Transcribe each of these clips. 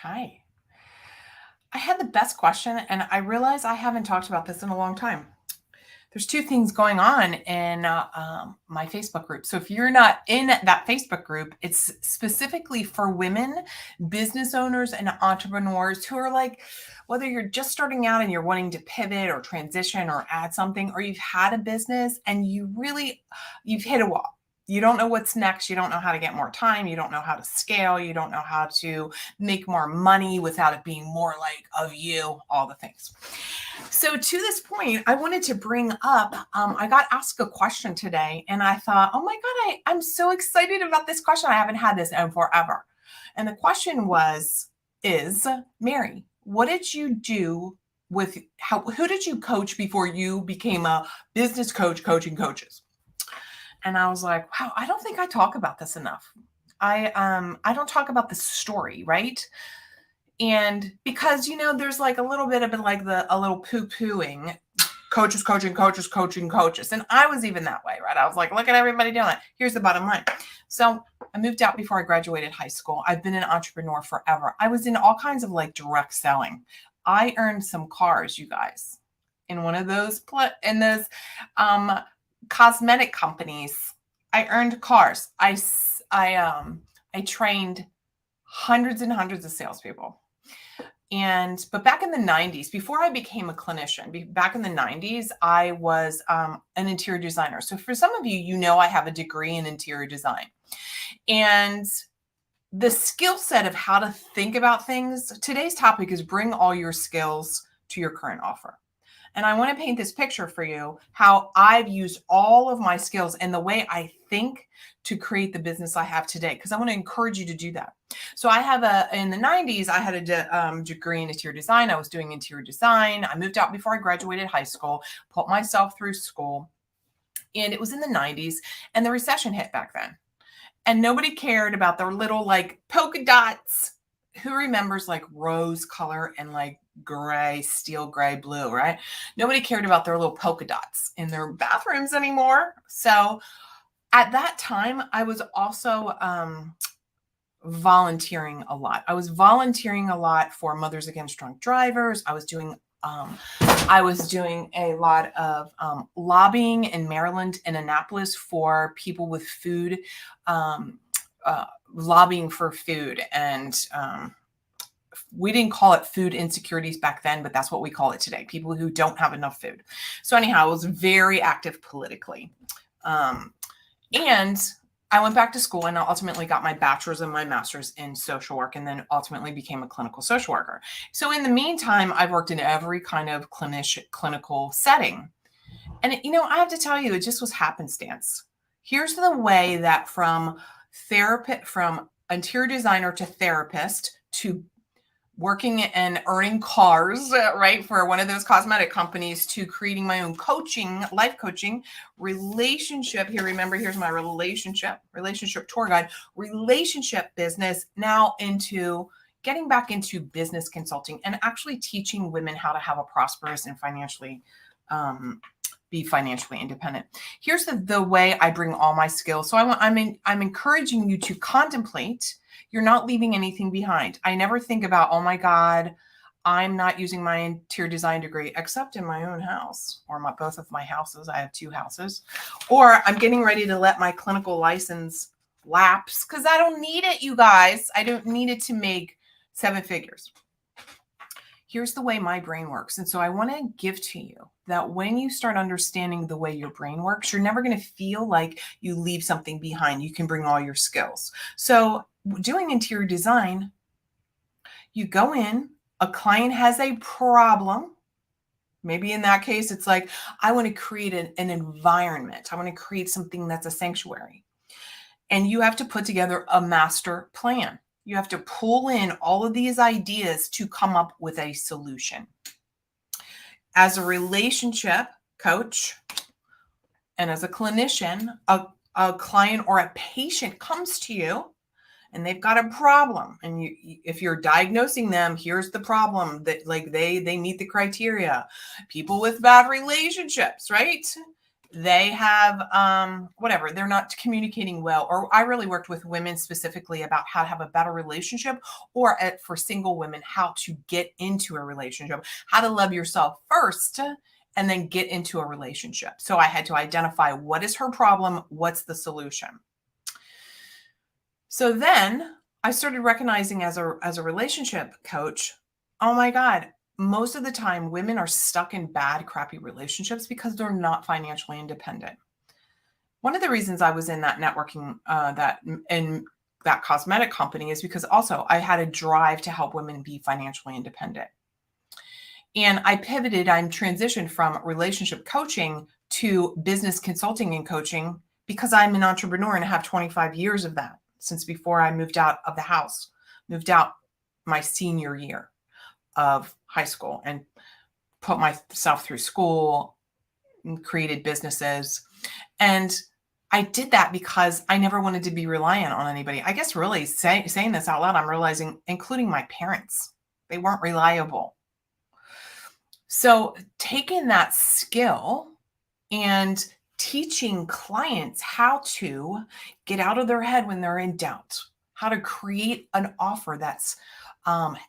Hi. I had the best question, and I realize I haven't talked about this in a long time. There's two things going on in my Facebook group. So if you're not in that Facebook group, it's specifically for women, business owners, and entrepreneurs who are like, whether you're just starting out and you're wanting to pivot or transition or add something, or you've had a business and you've hit a wall. You don't know what's next. You don't know how to get more time. You don't know how to scale. You don't know how to make more money without it being more like of you, all the things. So to this point, I wanted to bring up, I got asked a question today and I thought, oh my God, I'm so excited about this question. I haven't had this in forever. And the question is Mary, what did you do who did you coach before you became a business coach coaching coaches? And I was like, wow, I don't think I talk about this enough. I don't talk about the story, right? And because there's like a little bit of it, like a little poo-pooing coaches coaching coaches coaching coaches, and I was even that way, right? I was like, look at everybody doing it. Here's the bottom line. So I moved out before I graduated high school. I've been an entrepreneur forever. I was in all kinds of like direct selling. I earned some cars, you guys, in one of those um cosmetic companies. I earned cars. I trained hundreds and hundreds of salespeople. But back in the 90s, before I became a clinician, back in the 90s, I was an interior designer. So for some of you, I have a degree in interior design. And the skill set of how to think about things, today's topic is bring all your skills to your current offer. And I want to paint this picture for you, how I've used all of my skills and the way I think to create the business I have today, because I want to encourage you to do that. So in the 90s, I had a degree in interior design. I was doing interior design. I moved out before I graduated high school, put myself through school. And it was in the 90s, and the recession hit back then. And nobody cared about their little like polka dots. Who remembers like rose color and like gray, steel gray, blue, right? Nobody cared about their little polka dots in their bathrooms anymore. So at that time, I was also volunteering a lot. I was volunteering a lot for Mothers Against Drunk Drivers. I was doing a lot of lobbying in Maryland and Annapolis for people with food, lobbying for food. And we didn't call it food insecurities back then, but that's what we call it today. People who don't have enough food. So anyhow, I was very active politically. And I went back to school and ultimately got my bachelor's and my master's in social work, and then ultimately became a clinical social worker. So in the meantime, I've worked in every kind of clinical setting. And, I have to tell you, it just was happenstance. Here's the way that from interior designer to therapist to working and earning cars, right, for one of those cosmetic companies, to creating my own life coaching, relationship. Remember, here's my relationship tour guide, relationship business, now into getting back into business consulting and actually teaching women how to have a prosperous and be financially independent. Here's the way I bring all my skills. So I'm encouraging you to contemplate. You're not leaving anything behind. I never think about, oh my God, I'm not using my interior design degree, except in my own house or both of my houses. I have two houses. Or I'm getting ready to let my clinical license lapse because I don't need it, you guys. I don't need it to make 7 figures. Here's the way my brain works. And so I want to give to you that when you start understanding the way your brain works, you're never going to feel like you leave something behind. You can bring all your skills. So doing interior design, you go in, a client has a problem. Maybe in that case, it's like, I want to create an environment. I want to create something that's a sanctuary. And you have to put together a master plan. You have to pull in all of these ideas to come up with a solution. As a relationship coach and as a clinician, a client or a patient comes to you and they've got a problem. And if you're diagnosing them, here's the problem that like they meet the criteria. People with bad relationships, right? they have whatever, they're not communicating well. Or I really worked with women specifically about how to have a better relationship, or for single women, how to get into a relationship, how to love yourself first and then get into a relationship. So I had to identify what is her problem, what's the solution. So then I started recognizing as a relationship coach, oh my God, most of the time women are stuck in bad, crappy relationships because they're not financially independent. One of the reasons I was in that networking, in that cosmetic company, is because also I had a drive to help women be financially independent. And I pivoted, I'm transitioned from relationship coaching to business consulting and coaching because I'm an entrepreneur and I have 25 years of that since before I moved out of the house, moved out my senior year of high school and put myself through school and created businesses. And I did that because I never wanted to be reliant on anybody. I guess really saying this out loud, I'm realizing, including my parents, they weren't reliable. So taking that skill and teaching clients how to get out of their head when they're in doubt, how to create an offer that's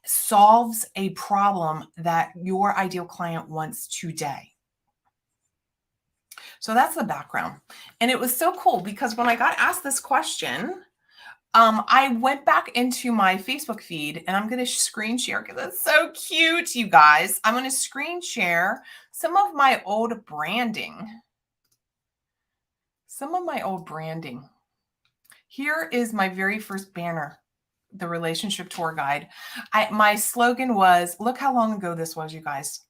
solves a problem that your ideal client wants today. So that's the background. And it was so cool because when I got asked this question, I went back into my Facebook feed and I'm going to screen share because it's so cute, you guys. I'm going to screen share some of my old branding. Here is my very first banner, the Relationship Tour Guide. My slogan was, look how long ago this was, you guys.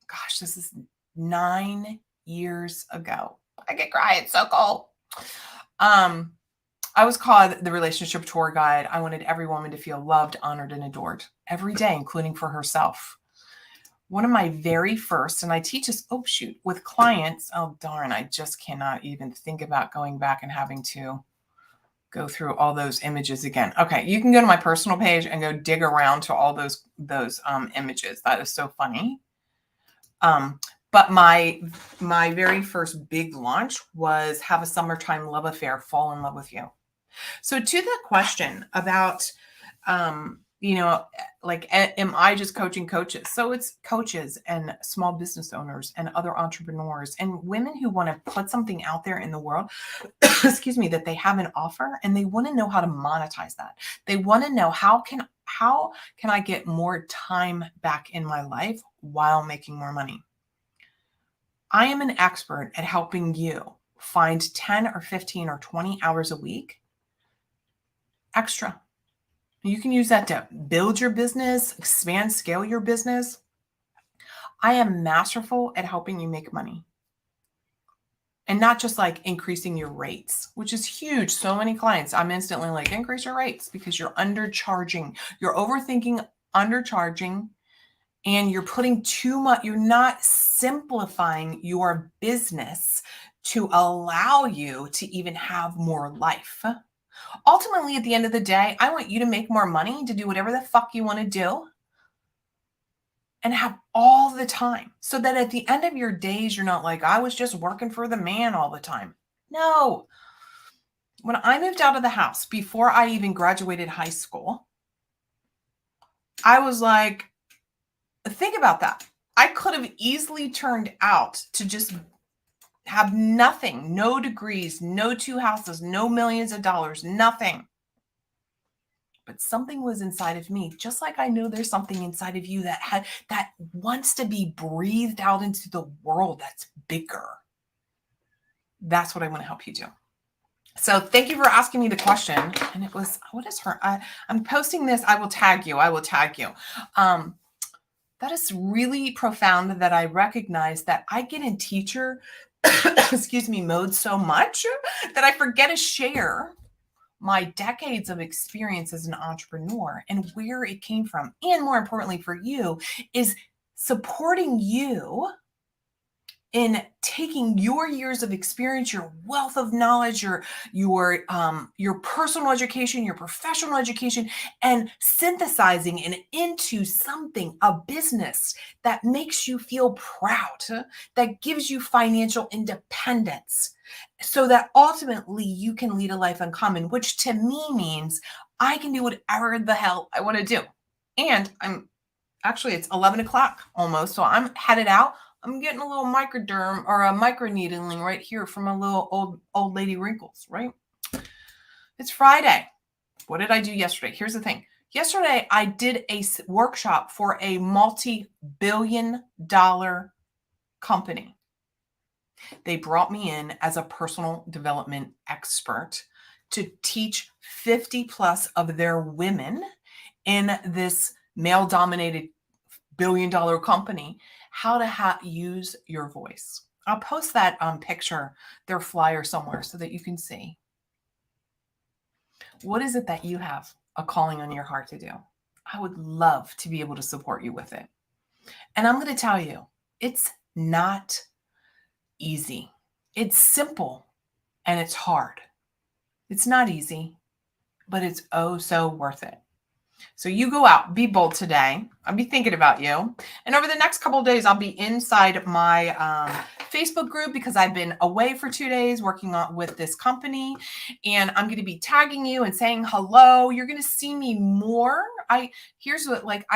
Gosh, this is 9 years ago. I get cry. It's so cool. I was called the Relationship Tour Guide. I wanted every woman to feel loved, honored, and adored every day, including for herself. One of my very first, and I teach this, with clients. Oh, darn, I just cannot even think about going back and having to go through all those images again. Okay, you can go to my personal page and go dig around to all those images. That is so funny. But my very first big launch was Have a Summertime Love Affair, Fall in Love with You. So to the question about, like, am I just coaching coaches? So it's coaches and small business owners and other entrepreneurs and women who want to put something out there in the world, excuse me, that they have an offer and they want to know how to monetize that. They want to know how can I get more time back in my life while making more money? I am an expert at helping you find 10 or 15 or 20 hours a week extra. You can use that to build your business, expand, scale your business. I am masterful at helping you make money. And not just like increasing your rates, which is huge. So many clients, I'm instantly like, increase your rates because you're undercharging. You're overthinking, undercharging, and you're putting too much, you're not simplifying your business to allow you to even have more life. Ultimately, at the end of the day, I want you to make more money, to do whatever the fuck you want to do and have all the time so that at the end of your days, you're not like, I was just working for the man all the time. No. When I moved out of the house, before I even graduated high school, I was like, think about that. I could have easily turned out to just have nothing, no degrees, no 2 houses, no millions of dollars, nothing. But something was inside of me, just like I know there's something inside of you that wants to be breathed out into the world that's bigger. That's what I want to help you do. So thank you for asking me the question. And it was, what is her? I'm posting this. I will tag you. That is really profound that I recognize that I get in teacher, mode so much that I forget to share my decades of experience as an entrepreneur and where it came from. And more importantly for you is supporting you in taking your years of experience, your wealth of knowledge, your personal education, your professional education, and synthesizing it into something, a business that makes you feel proud, that gives you financial independence, so that ultimately you can lead a life uncommon, which to me means I can do whatever the hell I want to do. And it's 11 o'clock almost, so I'm headed out. I'm getting a little microderm or a microneedling right here from a little old lady wrinkles, right? It's Friday. What did I do yesterday? Here's the thing. Yesterday, I did a workshop for a multi-billion-dollar company. They brought me in as a personal development expert to teach 50 plus of their women in this male-dominated billion-dollar company how to use your voice. I'll post that picture, their flyer somewhere so that you can see. What is it that you have a calling on your heart to do? I would love to be able to support you with it. And I'm going to tell you, it's not easy. It's simple and it's hard. It's not easy, but it's oh so worth it. So you go out, be bold today. I'll be thinking about you. And over the next couple of days, I'll be inside my Facebook group because I've been away for 2 days working with this company. And I'm going to be tagging you and saying hello. You're going to see me more. I usually like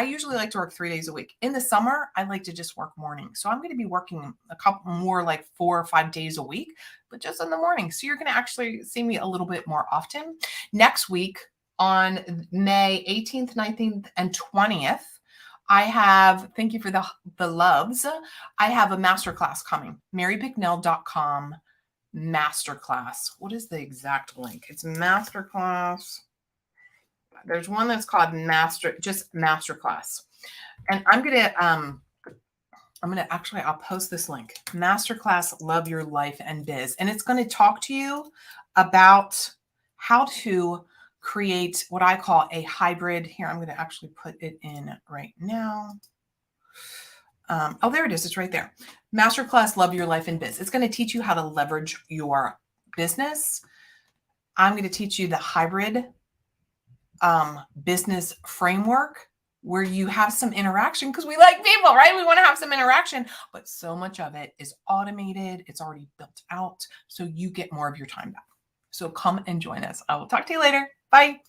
to work 3 days a week. In the summer, I like to just work mornings. So I'm going to be working a couple more, like 4 or 5 days a week, but just in the morning. So you're going to actually see me a little bit more often. Next week, on May 18th, 19th, and 20th, thank you for the loves. I have a masterclass coming, marybicknell.com masterclass. What is the exact link? It's masterclass. There's one that's called masterclass. And I'll post this link. Masterclass, Love Your Life and Biz. And it's going to talk to you about how to create what I call a hybrid. Here, I'm going to actually put it in right now. There it is. It's right there. Masterclass, Love Your Life and Biz. It's going to teach you how to leverage your business. I'm going to teach you the hybrid business framework where you have some interaction because we like people, right? We want to have some interaction, but so much of it is automated. It's already built out. So you get more of your time back. So come and join us. I will talk to you later. Bye.